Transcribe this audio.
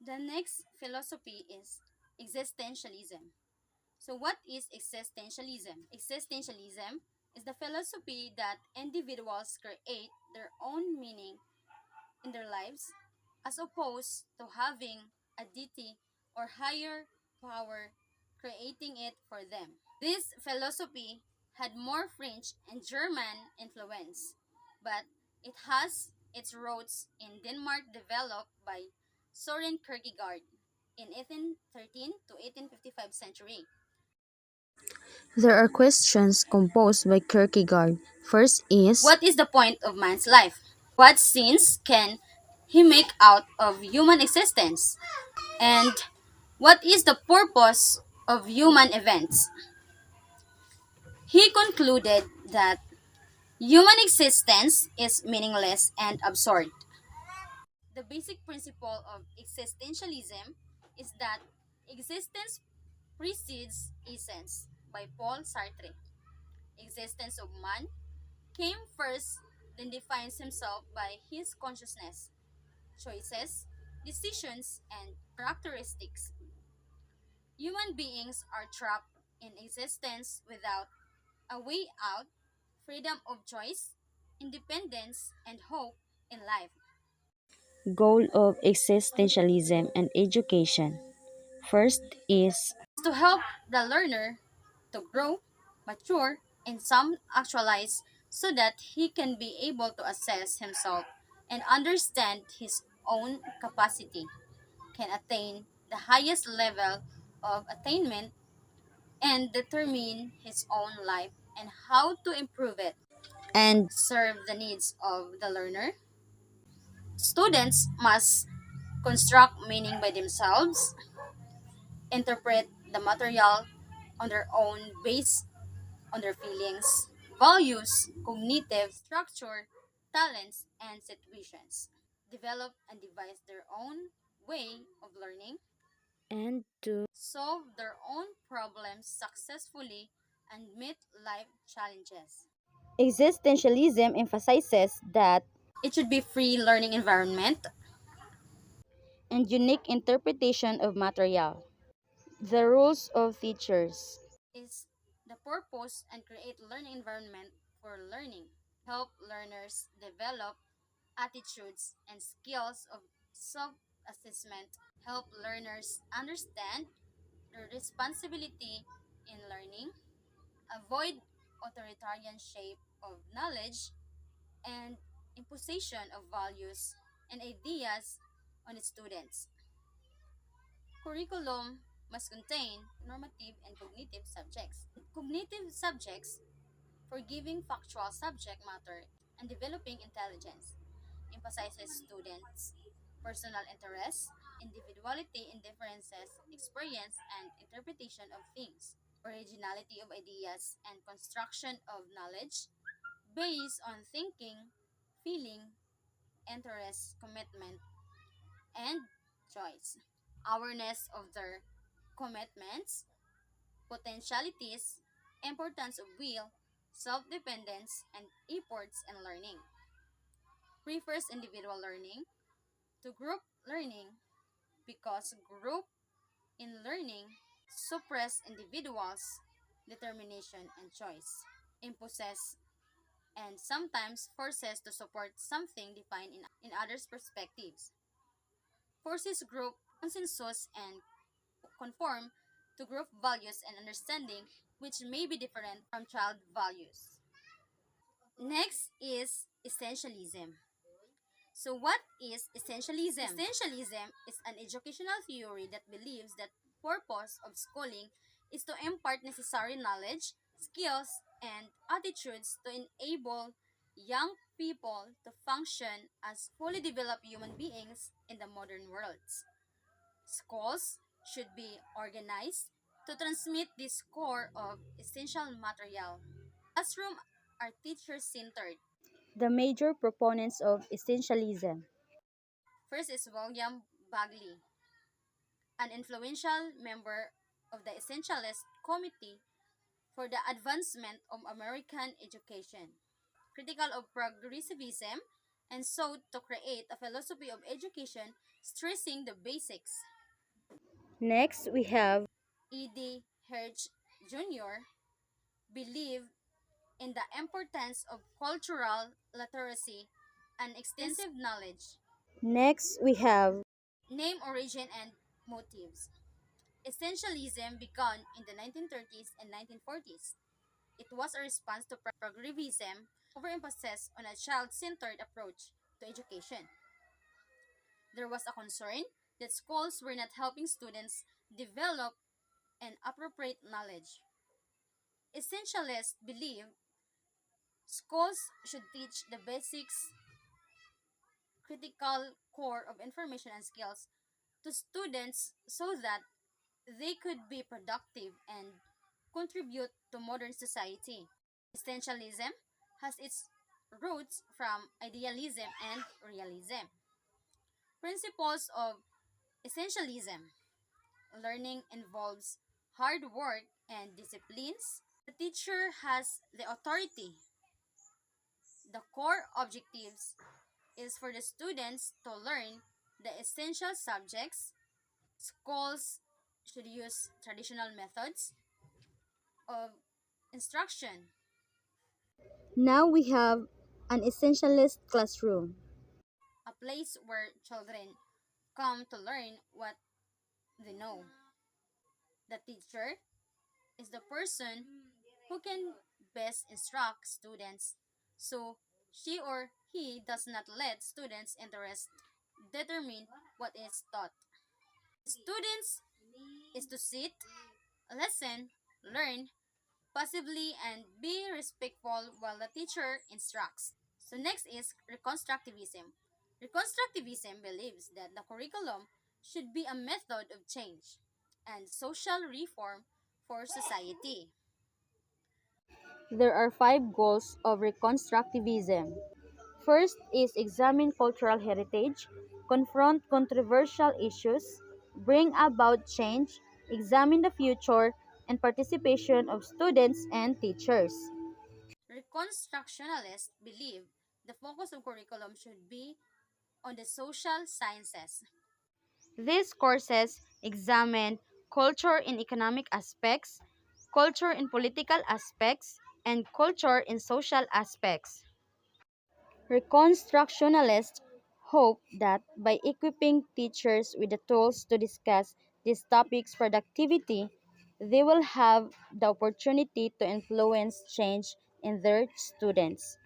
The next philosophy is existentialism. So, what is existentialism? Existentialism is the philosophy that individuals create their own meaning in their lives as opposed to having a deity or higher power creating it for them. This philosophy had more French and German influence, but it has its roots in Denmark developed by Soren Kierkegaard in 1813 to 1855 century. There are questions composed by Kierkegaard. First is What is the point of man's life? What sins can he make out of human existence? And what is the purpose of human events? He concluded that human existence is meaningless and absurd. The basic principle of existentialism is that existence precedes essence by Paul Sartre. Existence of man came first, then defines himself by his consciousness, choices, decisions, and characteristics. Human beings are trapped in existence without a way out, freedom of choice, independence, and hope in life. goal of existentialism and education. First is To help the learner to grow, mature, and some actualize so that he can be able to assess himself and understand his own capacity, can attain the highest level of attainment, and determine his own life and how to improve it, and serve the needs of the learner. Students must construct meaning by themselves, interpret the material on their own based on their feelings, values, cognitive structure, talents, and situations. Develop and devise their own way of learning, and to solve their own problems successfully, and meet life challenges. existentialism emphasizes that It should be free learning environment. and unique interpretation of material. The rules of teachers. Is the purpose and create learning environment for learning. Help learners develop attitudes and skills of self-assessment. Help learners understand their responsibility in learning. Avoid authoritarian shape of knowledge and imposition of values and ideas on its students. Curriculum must contain normative and cognitive subjects. Cognitive subjects for giving factual subject matter and developing intelligence, emphasizes students' personal interests, individuality in differences, experience, and interpretation of things, originality of ideas, and construction of knowledge based on thinking, feeling, interest, commitment, and choice. Awareness of their commitments, potentialities, importance of will, self-dependence, and efforts in learning. Prefers individual learning to group learning because group in learning suppress individuals' determination and choice, imposes and sometimes forces to support something defined in others' perspectives, forces group consensus and conform to group values and understanding which may be different from child values. Next is essentialism. So what is essentialism? Essentialism is an educational theory that believes that purpose of schooling is to impart necessary knowledge, skills, and attitudes to enable young people to function as fully developed human beings in the modern world. Schools should be organized to transmit this core of essential material. Classroom are teacher-centered. The major proponents of essentialism. First is William Bagley, an influential member of the Essentialist Committee for the Advancement of American Education. Critical of progressivism, and sought to create a philosophy of education stressing the basics. Next, we have E.D. Hirsch Jr. believed in the importance of cultural literacy and extensive knowledge. next we have Name, origin, and motives. Essentialism began in the 1930s and 1940s. It was a response to progressivism, overemphasis on a child-centered approach to education. There was a concern that schools were not helping students develop and appropriate knowledge. Essentialists believe schools should teach the basics, critical core of information and skills to students so that they could be productive and contribute to modern society. Essentialism has its roots from idealism and realism. Principles of essentialism: learning involves hard work and disciplines. The teacher has the authority. The core objectives is for the students to learn the essential subjects. Schools should use traditional methods of instruction, now we have an essentialist classroom. a place where children come to learn what they know. The teacher is the person who can best instruct students so she or he does not let students' interest determine what is taught. Students is to sit, listen, learn passively, and be respectful while the teacher instructs. So next is reconstructivism. Reconstructivism believes that the curriculum should be a method of change and social reform for society. There are 5 goals of Reconstructivism. First is examine cultural heritage, confront controversial issues, bring about change, examine the future, and participation of students and teachers. Reconstructionalists believe the focus of curriculum should be on the social sciences. These courses examine culture in economic aspects, culture in political aspects, and culture in social aspects. Reconstructionalists hope that by equipping teachers with the tools to discuss these topics productivity, they will have the opportunity to influence change in their students.